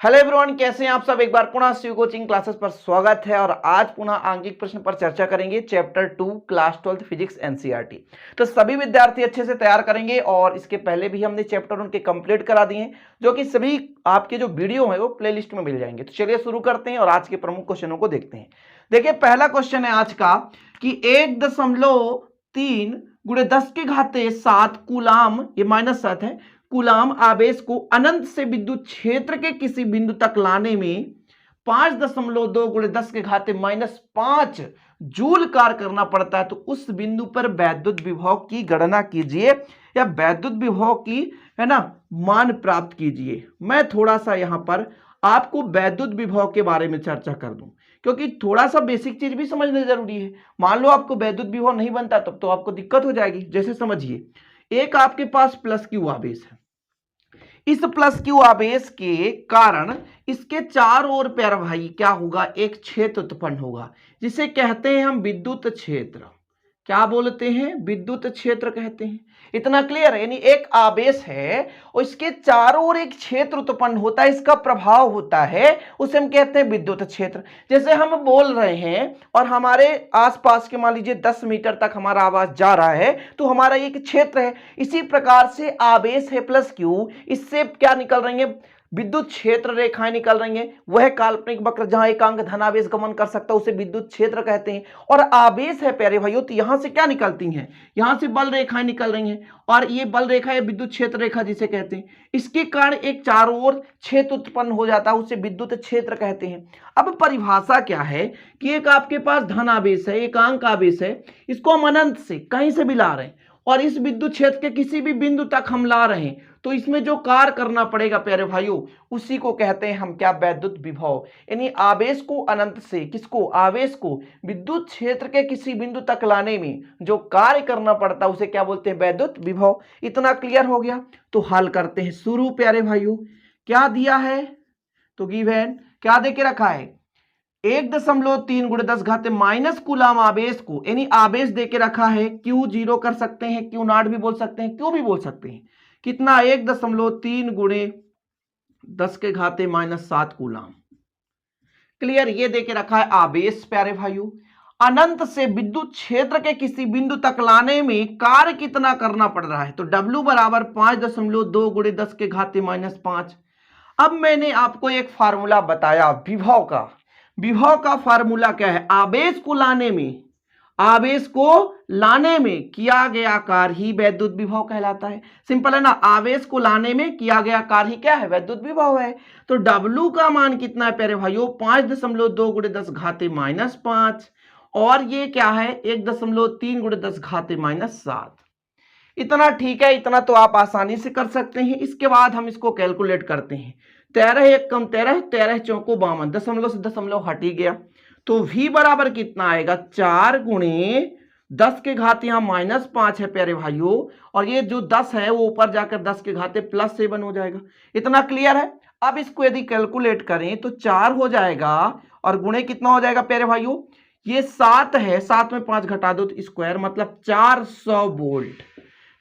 Hello everyone, कैसे हैं आप सब। एक बार पुनः शिव कोचिंग क्लासेस पर स्वागत है और आज पुनः आंगिक प्रश्न पर चर्चा करेंगे। Chapter 2 class 12 physics NCERT. तो सभी विद्यार्थी अच्छे से तैयार करेंगे और इसके पहले भी हमने चैप्टर उनके कंप्लीट करा दिए हैं, जो कि सभी आपके जो वीडियो है वो प्लेलिस्ट में मिल जाएंगे। तो चलिए शुरू करते हैं और आज के प्रमुख क्वेश्चनों को देखते हैं। देखिए, पहला क्वेश्चन है आज का कि 1.3 गुणे 10 के घाते 7 कूलाम, ये -7 है, कूलाम आवेश को अनंत से विद्युत क्षेत्र के किसी बिंदु तक लाने में 5.2 गुणे 10 के घाते -5 जूल कार्य करना पड़ता है। तो उस बिंदु पर वैद्युत विभव की गणना कीजिए या वैद्युत विभव की है ना मान प्राप्त कीजिए। मैं थोड़ा सा यहां पर आपको वैद्युत विभव के बारे में चर्चा कर दूं, क्योंकि थोड़ा सा बेसिक चीज भी समझना जरूरी है। मान लो आपको वैद्युत विभव नहीं बनता तब तो आपको दिक्कत हो जाएगी। जैसे समझिए, एक आपके पास प्लस क्यू आवेश है। इस प्लस क्यू आवेश के कारण इसके चारों ओर प्यारे भाई क्या होगा, एक क्षेत्र उत्पन्न होगा, जिसे कहते हैं हम विद्युत क्षेत्र। क्या बोलते हैं? विद्युत क्षेत्र कहते हैं। इतना क्लियर है? यानी एक आवेश है और इसके चारों ओर एक क्षेत्र उत्पन्न होता है, इसका प्रभाव होता है, उसे हम कहते हैं विद्युत क्षेत्र। जैसे हम बोल रहे हैं और हमारे आसपास के मान लीजिए 10 मीटर तक हमारा आवाज जा रहा है, तो हमारा एक क्षेत्र है। इसी प्रकार से आवेश है प्लस क्यू, इससे क्या निकल रही है? विद्युत क्षेत्र रेखाएं निकल रही हैं। वह काल्पनिक वक्र जहां एकांक धनावेश गमन कर सकता है उसे विद्युत क्षेत्र कहते हैं। और आवेश है प्यारे भाइयों, तो यहां से क्या निकलती हैं? यहां से बल रेखाएं निकल रही हैं और ये बल रेखा या विद्युत क्षेत्र रेखा जिसे कहते हैं, इसके कारण एक चारों ओर क्षेत्र उत्पन्न हो जाता है, उसे विद्युत क्षेत्र कहते हैं। अब परिभाषा क्या है कि एक आपके पास धनावेश है, एकांक आवेश है, इसको हम अनंत से कहीं से भी ला रहे हैं और इस विद्युत क्षेत्र के किसी भी बिंदु तक हम ला रहे हैं, तो इसमें जो कार्य करना पड़ेगा प्यारे भाइयों, उसी को कहते हैं हम क्या? वैद्युत विभव। यानी आवेश को अनंत से, किसको? आवेश को विद्युत क्षेत्र के किसी बिंदु तक लाने में जो कार्य करना पड़ता है उसे क्या बोलते हैं? वैद्युत विभव। इतना क्लियर हो गया? तो हल करते हैं शुरू प्यारे भाइयों। क्या दिया है? तो गिवन क्या दे के रखा है? 1.3 गुणे 10 घाते माइनस कूलाम आवेश को, यानी आवेश देके रखा है। क्यू जीरो कर सकते हैं, क्यू नॉट भी बोल सकते हैं, क्यू भी बोल सकते हैं। कितना? 1.3 गुणे 10 के घाते -7 कूलाम। क्लियर? ये देके रखा है आवेश प्यारे भाइयों। अनंत से विद्युत क्षेत्र के किसी बिंदु तक लाने में कार्य कितना करना पड़ रहा है? तो W बराबर 5.2 गुणे 10 के घाते -5। अब मैंने आपको एक फार्मूला बताया विभव का। विभव का फार्मूला क्या है? आवेश को लाने में, आवेश को लाने में किया गया कार्य ही वैद्युत विभव कहलाता है। सिंपल है ना? आवेश को लाने में किया गया कार्य ही क्या है? वैद्युत विभव है। तो W का मान कितना है प्यारे भाइयों? 5.2 गुणे 10 घाते -5 और ये क्या है? 1.3 गुणे 10 घाते -7। इतना ठीक है, इतना तो आप आसानी से कर सकते हैं। इसके बाद हम इसको कैलकुलेट करते हैं। 13 एक कम 13, 13 चौको 52, दशमलव से दशमलव हट ही गया। तो V बराबर कितना आएगा? 4 गुणे 10 के घाते यहाँ -5 है प्यारे भाइयों, और ये जो 10 है वो ऊपर जाकर 10 के घाते +7 हो जाएगा। इतना क्लियर है? अब इसको यदि कैलकुलेट करें तो 4 हो जाएगा और गुणे कितना हो जाएगा प्यारे भाइयों? ये 7 है, 7 में 5 घटा दो तो स्क्वायर, मतलब 400 वोल्ट।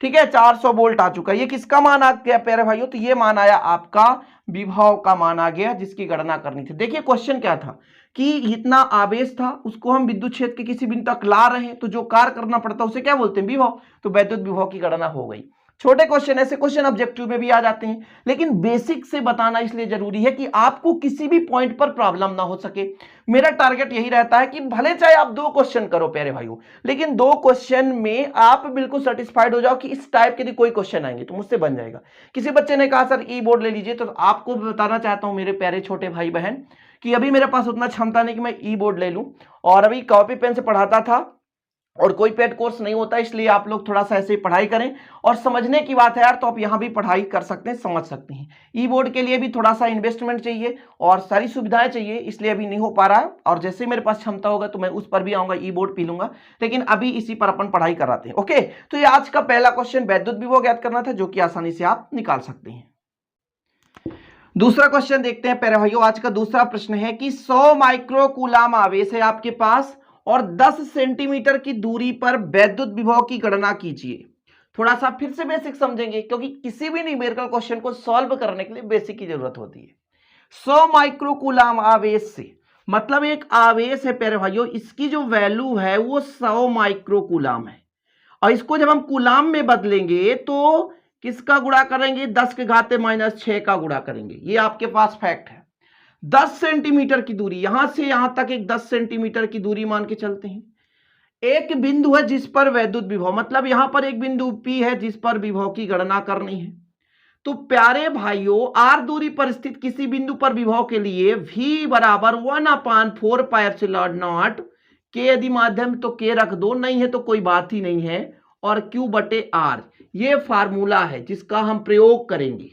ठीक है, 400 वोल्ट आ चुका है। ये किसका मान आ गया प्यारे भाइयों? तो ये मान आया आपका विभव का मान आ गया, जिसकी गणना करनी थी। देखिए क्वेश्चन क्या था कि इतना आवेश था, उसको हम विद्युत क्षेत्र के किसी बिंदु तक ला रहे हैं, तो जो कार्य करना पड़ता है उसे क्या बोलते हैं? विभव। तो वैद्युत विभव की गणना हो गई। छोटे क्वेश्चन, ऐसे क्वेश्चन ऑब्जेक्टिव में भी आ जाते हैं, लेकिन बेसिक से बताना इसलिए जरूरी है कि आपको किसी भी पॉइंट पर प्रॉब्लम ना हो सके। मेरा टारगेट यही रहता है कि भले चाहे आप 2 क्वेश्चन करो प्यारे भाइयों, लेकिन 2 क्वेश्चन में आप बिल्कुल सेटिस्फाइड हो जाओ कि इस टाइप के कोई क्वेश्चन आएंगे तो मुझसे बन जाएगा। किसी बच्चे ने कहा सर ई बोर्ड ले लीजिए, तो आपको बताना चाहता हूं मेरे प्यारे छोटे भाई बहन कि अभी मेरे पास उतना क्षमता नहीं कि मैं ई बोर्ड ले लूं, और अभी कॉपी पेन से पढ़ाता था और कोई पेड कोर्स नहीं होता, इसलिए आप लोग थोड़ा सा ऐसे ही पढ़ाई करें। और समझने की बात है यार, तो आप यहां भी पढ़ाई कर सकते हैं, समझ सकते हैं। ई बोर्ड के लिए भी थोड़ा सा इन्वेस्टमेंट चाहिए और सारी सुविधाएं चाहिए, इसलिए अभी नहीं हो पा रहा है। और जैसे मेरे पास क्षमता होगा तो मैं उस पर भी आऊंगा, ई बोर्ड पी लूंगा, लेकिन अभी इसी पर अपन पढ़ाई कराते हैं। ओके, तो ये आज का पहला क्वेश्चन वैद्युत विभव ज्ञात करना था, जो कि आसानी से आप निकाल सकते हैं। दूसरा क्वेश्चन देखते हैं प्यारे भाइयों। आज का दूसरा प्रश्न है कि 100 माइक्रो कूलाम आवेश है आपके पास और 10 सेंटीमीटर की दूरी पर वैद्युत विभव की गणना कीजिए। थोड़ा सा फिर से बेसिक समझेंगे, क्योंकि किसी भी न्यूमेरिकल क्वेश्चन को सॉल्व करने के लिए बेसिक की जरूरत होती है। 100 माइक्रोकूलाम आवेश से, मतलब एक आवेश है प्यारे भाइयों, इसकी जो वैल्यू है वो 100 माइक्रोकूलाम है। और इसको जब हम कूलाम में बदलेंगे तो किसका गुणा करेंगे, 10 के घाते -6 का गुणा करेंगे। ये आपके पास फैक्ट है। 10 सेंटीमीटर की दूरी, यहां से यहां तक एक 10 सेंटीमीटर की दूरी मान के चलते हैं। एक बिंदु है जिस पर वैद्युत विभव, मतलब यहां पर एक बिंदु P है जिस पर विभव की गणना करनी है। तो प्यारे भाइयों, r दूरी पर स्थित किसी बिंदु पर विभव के लिए v बराबर 1/4πε0 के, यदि माध्यम तो k रख दो, नहीं है तो कोई बात ही नहीं है, और q बटे r, ये फार्मूला है जिसका हम प्रयोग करेंगे।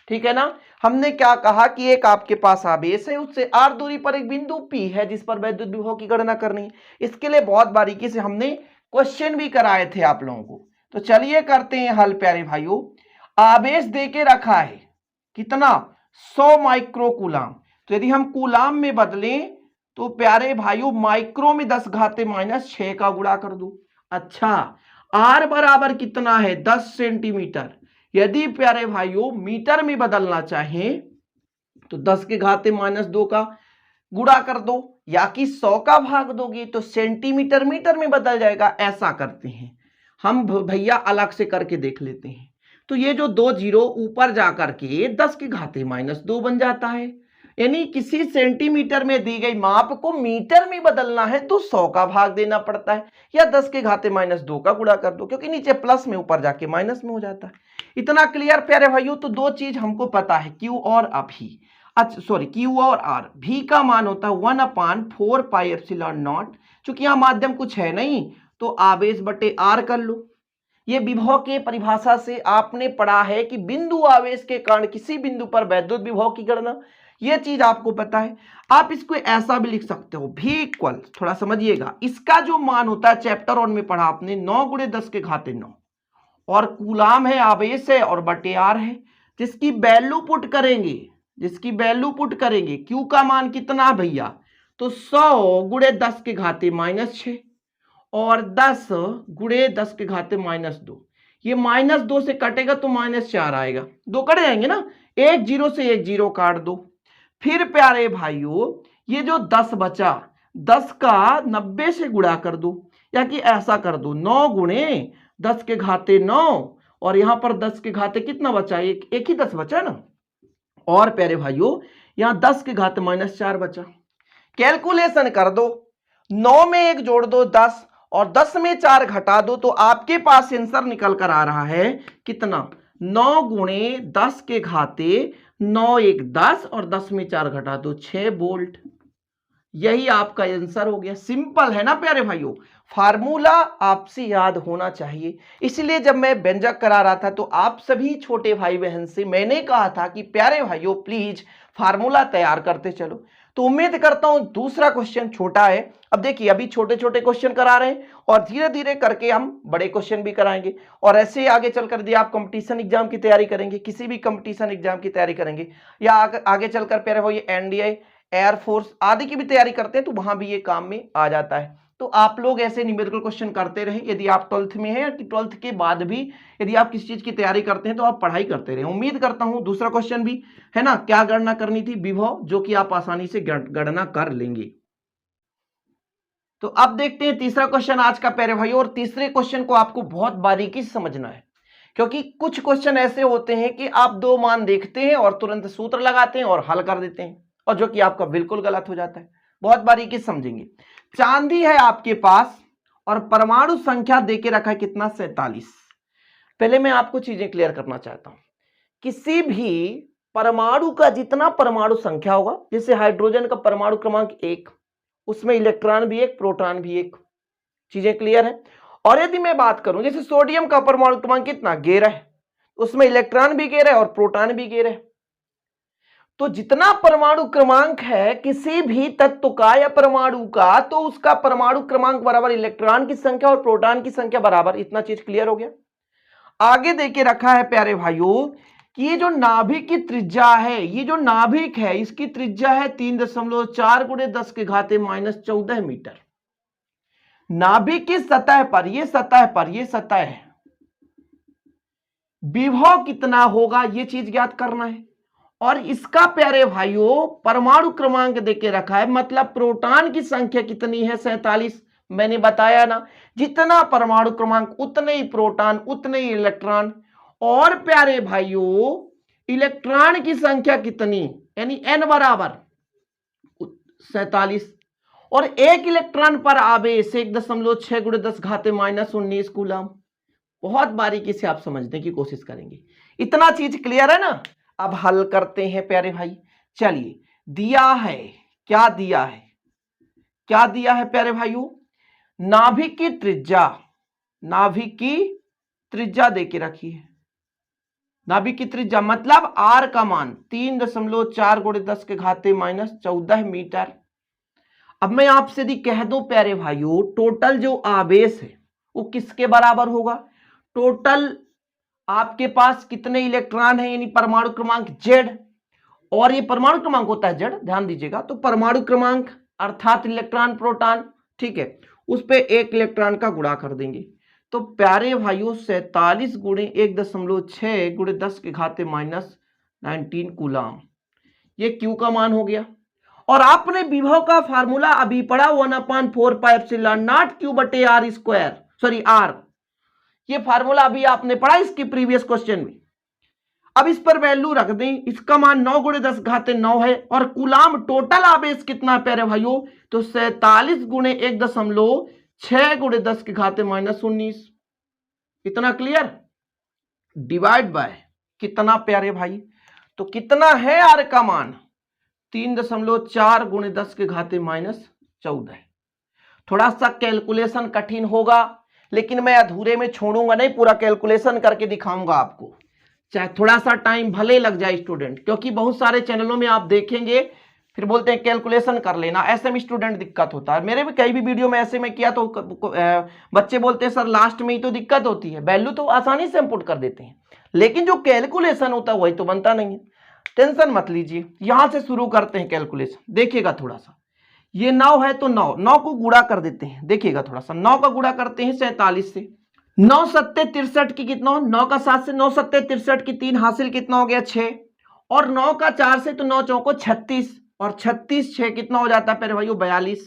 ठीक है ना। हमने क्या कहा कि एक आपके पास आवेश है, उससे r दूरी पर एक बिंदु P है जिस पर वैद्युत विभव की गणना करनी है। इसके लिए बहुत बारीकी से हमने क्वेश्चन भी कराए थे आप लोगों को। तो चलिए करते हैं हल प्यारे भाइयों। आवेश देके रखा है कितना, 100 माइक्रोकूलाम। तो यदि हम कूलाम में बदलें तो प्यारे भाइयों माइक्रो में 10 घाते -6 का गुणा कर दो। अच्छा, r बराबर कितना है, 10 सेंटीमीटर। यदि प्यारे भाइयों मीटर में बदलना चाहें तो 10 के घाते -2 का गुणा कर दो, या कि 100 का भाग दोगे तो सेंटीमीटर मीटर में बदल जाएगा। ऐसा करते हैं हम भैया, अलग से करके देख लेते हैं। तो ये जो 2 जीरो ऊपर जाकर के 10 के घाते -2 बन जाता है। यानी किसी सेंटीमीटर में दी गई माप को मीटर में बदलना है तो 100 का भाग देना पड़ता है, या 10 के घाते -2 का गुणा कर दो, क्योंकि नीचे प्लस में ऊपर जाके माइनस में हो जाता है। इतना क्लियर प्यारे भाइयों। तो दो चीज हमको पता है, Q और V। अच्छा सॉरी, Q और R। V का मान होता है 1/4πε0। चूंकि यहां माध्यम कुछ है नहीं तो आवेश बटे R कर लो। ये विभव के परिभाषा से आपने पढ़ा है कि बिंदु आवेश के कारण किसी बिंदु पर वैद्युत विभव की गणना, ये चीज आपको पता है। आप इसको ऐसा भी लिख सकते हो, V इक्वल, थोड़ा समझिएगा, इसका जो मान होता है चैप्टर 1 में पढ़ा आपने, 9 × 10 के घाते 9, और कूलाम है, आवेश है, और बटे R है, जिसकी वैल्यू पुट करेंगे, Q का मान कितना भैया, तो 100 × 10 के घाते -6 और 10 × 10 के घाते -2। ये -2 से कटेगा तो -4 आएगा, 2 कट जाएंगे ना, एक जीरो से एक जीरो काट दो। फिर प्यारे भाइयों ये जो 10 बचा, 10 का 90 से गुणा कर दो, या कि ऐसा कर दो, 9 × 10 के घाते 9, और यहां पर 10 के घाते कितना बचा, एक ही 10 बचा ना, और प्यारे भाइयों यहां 10 के घाते -4 बचा। कैलकुलेशन कर दो, 9 में 1 जोड़ दो 10, और 10 में 4 घटा दो, तो आपके पास आंसर निकल कर आ रहा है कितना, 9 × 10 के घाते 9 1 10, और 10 में 4 घटा दो 6 वोल्ट। यही आपका आंसर हो गया। सिंपल है ना प्यारे भाइयों। फार्मूला आपसे याद होना चाहिए। इसलिए जब मैं व्यंजक करा रहा था तो आप सभी छोटे भाई बहन से मैंने कहा था कि प्यारे भाइयों प्लीज फार्मूला तैयार करते चलो। तो उम्मीद करता हूं दूसरा क्वेश्चन छोटा है। अब देखिए अभी छोटे छोटे क्वेश्चन करा रहे हैं और धीरे धीरे करके हम बड़े क्वेश्चन भी कराएंगे, और ऐसे आगे चलकर यदि आप कंपटीशन एग्जाम की तैयारी करेंगे, किसी भी कंपटीशन एग्जाम की तैयारी करेंगे, या आगे चलकर प्यारे भाई एनडीए, एयरफोर्स आदि की भी तैयारी करते हैं तो वहां भी ये काम में आ जाता है। तो आप लोग ऐसे न्यूमेरिकल क्वेश्चन करते रहें। यदि आप 12th में हैं या 12th के बाद भी यदि आप किसी चीज की तैयारी करते हैं तो आप पढ़ाई करते रहें। उम्मीद करता हूं दूसरा क्वेश्चन भी है ना, क्या गणना करनी थी, विभव, जो कि आप आसानी से गणना कर लेंगे। तो अब देखते हैं तीसरा क्वेश्चन आज का प्यारे भाई, और तीसरे क्वेश्चन को आपको बहुत बारीकी से समझना है, क्योंकि कुछ क्वेश्चन ऐसे होते हैं कि आप दो मान देखते हैं और तुरंत सूत्र लगाते हैं और हल कर देते हैं, और जो कि आपका बिल्कुल गलत हो जाता है। बहुत बारीकी से समझेंगे। चांदी है आपके पास और परमाणु संख्या देके रखा है कितना, 47। पहले मैं आपको चीजें क्लियर करना चाहता हूं। किसी भी परमाणु का जितना परमाणु संख्या होगा, जैसे हाइड्रोजन का परमाणु क्रमांक 1, उसमें इलेक्ट्रॉन भी 1, प्रोटॉन भी 1। चीजें क्लियर है। और यदि मैं बात करूं जैसे सोडियम का परमाणु क्रमांक कितना, 11 है, उसमें इलेक्ट्रॉन भी 11 है और प्रोटॉन भी 11 है। तो जितना परमाणु क्रमांक है किसी भी तत्व का या परमाणु का, तो उसका परमाणु क्रमांक बराबर इलेक्ट्रॉन की संख्या और प्रोटॉन की संख्या बराबर। इतना चीज क्लियर हो गया। आगे देके रखा है प्यारे भाइयों कि ये जो नाभिक की त्रिज्या है, ये जो नाभिक है इसकी त्रिज्या है 3.4 × 10 के घाते -14 मीटर। नाभिक की सतह पर, ये सतह है, विभव कितना होगा ये चीज ज्ञात करना है। और इसका प्यारे भाइयों परमाणु क्रमांक देके रखा है, मतलब प्रोटॉन की संख्या कितनी है 47। मैंने बताया ना, जितना परमाणु क्रमांक उतने ही प्रोटॉन उतने ही इलेक्ट्रॉन। और प्यारे भाइयों इलेक्ट्रॉन की संख्या कितनी, यानी n बराबर 47 और एक इलेक्ट्रॉन पर आवेश 1.6 × 10⁻−19 कूलम। बहुत बारीकी से आप समझने की कोशिश करेंगे। इतना चीज क्लियर है ना। अब हल करते हैं प्यारे भाई। चलिए, दिया है, क्या दिया है, क्या दिया है प्यारे भाइयों, नाभिक की त्रिज्या, नाभिक की त्रिज्या देके रखी है। नाभिक की त्रिज्या मतलब आर का मान 3.4 × 10⁻−14 मीटर। अब मैं आपसे यदि कह दूं प्यारे भाइयों टोटल जो आवेश है वो किसके बराबर होगा, टोटल आपके पास कितने इलेक्ट्रॉन है, यानी परमाणु क्रमांक Z, और ये परमाणु क्रमांक होता है Z, ध्यान दीजिएगा। तो परमाणु क्रमांक अर्थात इलेक्ट्रॉन प्रोटॉन, ठीक है, उस पे एक इलेक्ट्रॉन का गुणा कर देंगे। तो प्यारे भाइयों 47 × 1.6 × 10⁻−19 कूलम, ये Q का मान हो गया। और आपने विभव का फार्मूला अभी पढ़ा 1/4πε0 Q/r², सॉरी R, ये फार्मूला अभी आपने पढ़ा इसकी प्रीवियस क्वेश्चन में। अब इस पर वैल्यू रख दें, इसका मान 9 × 10⁻9 है और कूलाम टोटल आवेश कितना है प्यारे भाइयों, तो 47 × 1.6 × 10⁻−19। इतना क्लियर, डिवाइड बाय कितना प्यारे भाई, तो कितना है आर का मान 3.4 × 10⁻−14। थोड़ा सा कैलकुलेशन कठिन होगा, लेकिन मैं अधूरे में छोड़ूंगा नहीं, पूरा कैलकुलेशन करके दिखाऊंगा आपको, चाहे थोड़ा सा टाइम भले लग जाए स्टूडेंट, क्योंकि बहुत सारे चैनलों में आप देखेंगे फिर बोलते हैं कैलकुलेशन कर लेना, ऐसे में स्टूडेंट दिक्कत होता है। मेरे भी कई भी वीडियो में ऐसे में किया तो बच्चे बोलते हैं सर लास्ट में ही तो दिक्कत होती है, वैल्यू तो आसानी से हम पुट कर देते हैं, लेकिन जो कैलकुलेशन होता है वही तो बनता नहीं है। टेंशन मत लीजिए, यहां से शुरू करते हैं कैलकुलेशन। देखिएगा थोड़ा सा, ये 9 है तो 9 को गुणा कर देते हैं। देखिएगा थोड़ा सा, 9 का गुणा करते हैं 47 से, 9 7 63 की कितना, 9 का 7 से 9 7 63 की 3 हासिल कितना हो गया 6, और 9 का 4 से तो 9 चौको 36, और 36 6 कितना हो जाता है मेरे भाइयों 42।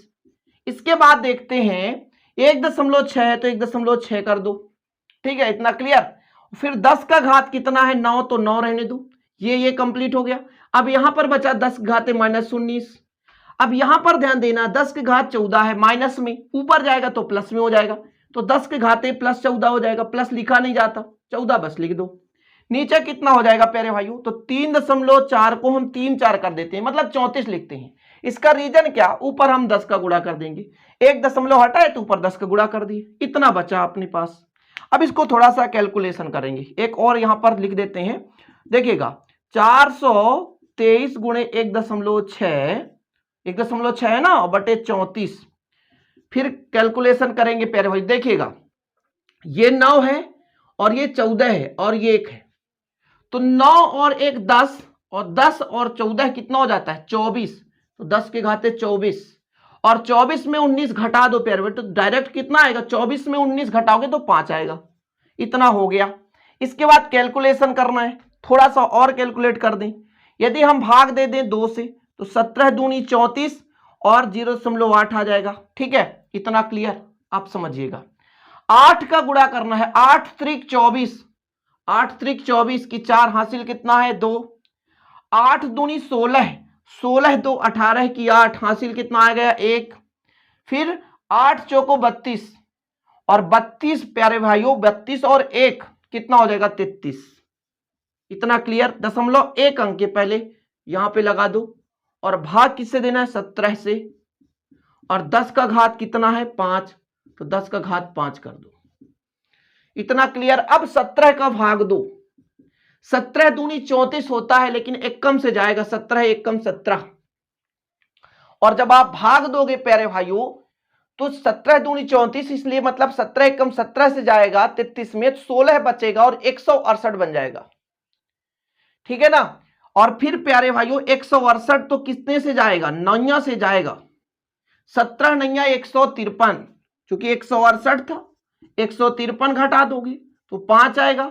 इसके बाद देखते हैं 1.6 है तो 1.6 कर दो, ठीक है, इतना क्लियर। फिर 10 का घात कितना है 9, तो 9 रहने दो, ये कंप्लीट हो गया। अब यहां पर बचा 10⁻−19। अब यहां पर ध्यान देना 10 के घात 14 है, माइनस में, ऊपर जाएगा तो प्लस में हो जाएगा, तो 10 के घाते +14 हो जाएगा, प्लस लिखा नहीं जाता 14 बस लिख दो। नीचे कितना हो जाएगा प्यारे भाइयों, तो 3.4 को हम 3 4 कर देते हैं, मतलब 34 लिखते हैं। इसका रीजन क्या, ऊपर हम 10 का गुणा कर देंगे, 1 दशमलव हटा है तो ऊपर 10 का गुणा कर दिए, इतना बचा अपने पास। अब इसको थोड़ा सा कैलकुलेशन करेंगे, एक और यहां पर लिख देते हैं। देखिएगा 423 × 1.6 है ना, बटे 34। फिर कैलकुलेशन करेंगे प्यारे भाई। देखिएगा ये 9 है और ये 14 है और ये 1 है, तो 9 और 1 10, और 10 और 14 कितना हो जाता है 24, तो 10 के घाते 24, और 24 में 19 घटा दो प्यारे भाई, तो डायरेक्ट कितना आएगा, 24 में 19 घटाओगे तो 5 आएगा, इतना हो गया। इसके बाद कैलकुलेशन करना है, थोड़ा सा और कैलकुलेट कर दें। यदि हम भाग दे दें 2 से तो 17 दूनी 34 और 0.8 आ जाएगा, ठीक है, इतना क्लियर, आप समझिएगा। 8 का गुणा करना है, 8 त्रिक 24, 8 त्रिक 24 की 4 हासिल कितना है 2, 8 दूनी 16, 16 2 18 की 8 हासिल कितना आ गया 1, फिर 8 चौको 32, और 32 प्यारे भाइयों 32 और 1 कितना हो जाएगा 33, इतना क्लियर। 0.1 अंक के पहले यहां पे लगा दो, और भाग किससे देना है 17 से, और 10 का घात कितना है 5, तो 10 का घात 5 कर दो, इतना क्लियर। अब 17 का भाग दो, 17 दूनी 34 होता है, लेकिन एक कम से जाएगा, 17 एक कम 17, और जब आप भाग दोगे प्यारे भाइयों तो 17 दूनी 34, इसलिए मतलब 17 एक कम 17 से जाएगा 33 में, 16 बचेगा और 168 बन जाएगा, ठीक है ना। और फिर प्यारे भाइयों 168 तो कितने से जाएगा, 9 से जाएगा, 17 9 153, चूंकि 168 था 153 घटा दोगे तो 5 आएगा,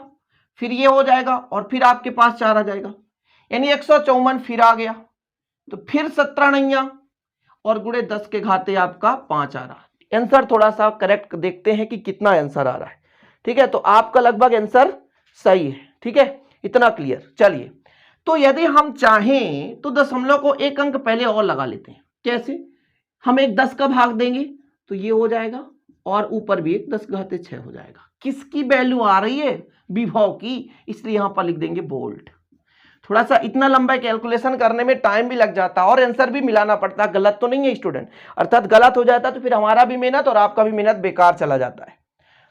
फिर ये हो जाएगा और फिर आपके पास 4 आ जाएगा, यानी 154 फिर आ गया, तो फिर 17 नैया और गुणे 10 के घाते आपका 5 आ रहा। आंसर थोड़ा सा करेक्ट देखते हैं कि कितना आंसर आ रहा है। ठीक है, तो आपका लगभग आंसर सही है। ठीक है, इतना क्लियर। चलिए, तो यदि हम चाहें तो दशमलव को एक अंक पहले और लगा लेते हैं। कैसे? हम एक 10 का भाग देंगे तो ये हो जाएगा, और ऊपर भी एक 10 घाते 6 हो जाएगा। किसकी वैल्यू आ रही है? विभव की, इसलिए यहां पर लिख देंगे बोल्ड। थोड़ा सा इतना लंबा कैलकुलेशन करने में टाइम भी लग जाता और आंसर भी मिलाना पड़ता। गलत तो नहीं है स्टूडेंट, अर्थात गलत हो जाता तो फिर हमारा भी मेहनत और आपका भी मेहनत बेकार चला जाता है।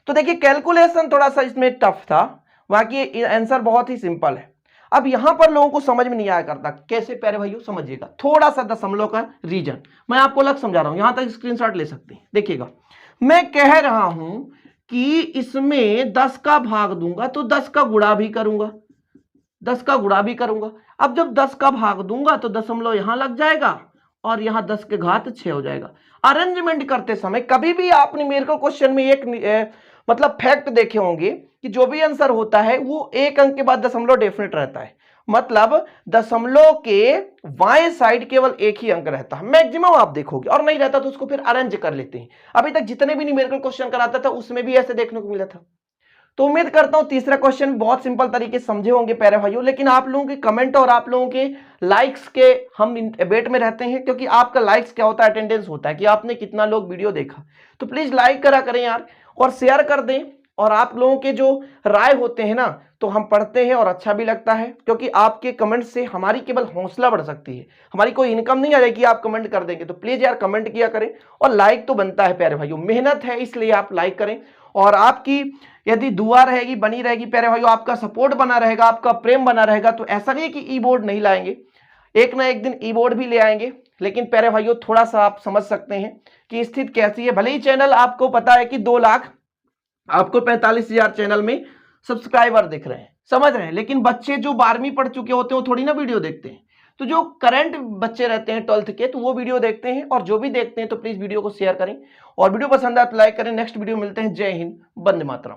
तो देखिए, कैलकुलेशन थोड़ा सा इसमें टफ था, बाकी आंसर बहुत ही सिंपल है। अब यहां पर लोगों को समझ में नहीं आया करता। कैसे प्यारे भाइयों? समझिएगा थोड़ा सा दशमलव का रीजन मैं आपको अलग समझा रहा हूं, यहां तक स्क्रीनशॉट ले सकते हैं। देखिएगा, मैं कह रहा हूं कि इसमें 10 का भाग दूंगा तो 10 का गुणा भी करूंगा, 10 का गुणा भी करूंगा। अब जब 10 का भाग दूंगा तो दशमलव यहां लग जाएगा और यहां 10 के घात 6 हो जाएगा। अरेंजमेंट करते समय कभी भी आपने न्यूमेरिकल क्वेश्चन में एक मतलब फैक्ट देखे होंगे कि जो भी आंसर होता है वो एक अंक के बाद दशमलव डेफिनेट रहता है। मतलब दशमलव के बाएं साइड केवल एक ही अंक रहता है मैक्सिमम, आप देखोगे, और नहीं रहता तो उसको फिर अरेंज कर लेते हैं। अभी तक जितने भी न्यूमेरिकल क्वेश्चन कराता था उसमें भी ऐसे देखने को मिला था। तो उम्मीद करता हूं तीसरा क्वेश्चन बहुत सिंपल तरीके से समझे होंगे प्यारे भाइयों, लेकिन आप लोगों के कमेंट और आप लोगों के लाइक्स के हम वेट में रहते हैं, क्योंकि आपका लाइक्स क्या होता है? अटेंडेंस होता है कि आपने कितना लोग वीडियो देखा। तो प्लीज लाइक करा करें यार, और शेयर कर दें। और आप लोगों के जो राय होते हैं ना, तो हम पढ़ते हैं और अच्छा भी लगता है, क्योंकि आपके कमेंट से हमारी केवल हौसला बढ़ सकती है। हमारी कोई इनकम नहीं आ जाएगी आप कमेंट कर देंगे। तो प्लीज यार कमेंट किया करें, और लाइक तो बनता है प्यारे भाइयों, मेहनत है इसलिए आप लाइक करें। और आपकी यदि दुआ रहेगी, बनी रहेगी प्यारे भाइयों, आपका सपोर्ट बना रहेगा, आपका प्रेम बना रहेगा, तो ऐसा नहीं है कि ई बोर्ड नहीं लाएंगे, एक ना एक दिन ई बोर्ड भी ले आएंगे। लेकिन प्यारे भाइयों थोड़ा सा आप समझ सकते हैं कि स्थिति कैसी है। भले ही चैनल आपको पता है कि 2 लाख आपको 45,000 चैनल में सब्सक्राइबर दिख रहे हैं, समझ रहे हैं, लेकिन बच्चे जो 12वीं पढ़ चुके होते हैं वो थोड़ी ना वीडियो देखते हैं। तो जो करंट बच्चे रहते हैं 12th के, तो वो वीडियो देखते हैं, और जो भी देखते हैं तो प्लीज वीडियो को शेयर करें, और वीडियो पसंद आए तो लाइक करें। नेक्स्ट वीडियो मिलते हैं। जय हिंद, वंदे मातरम।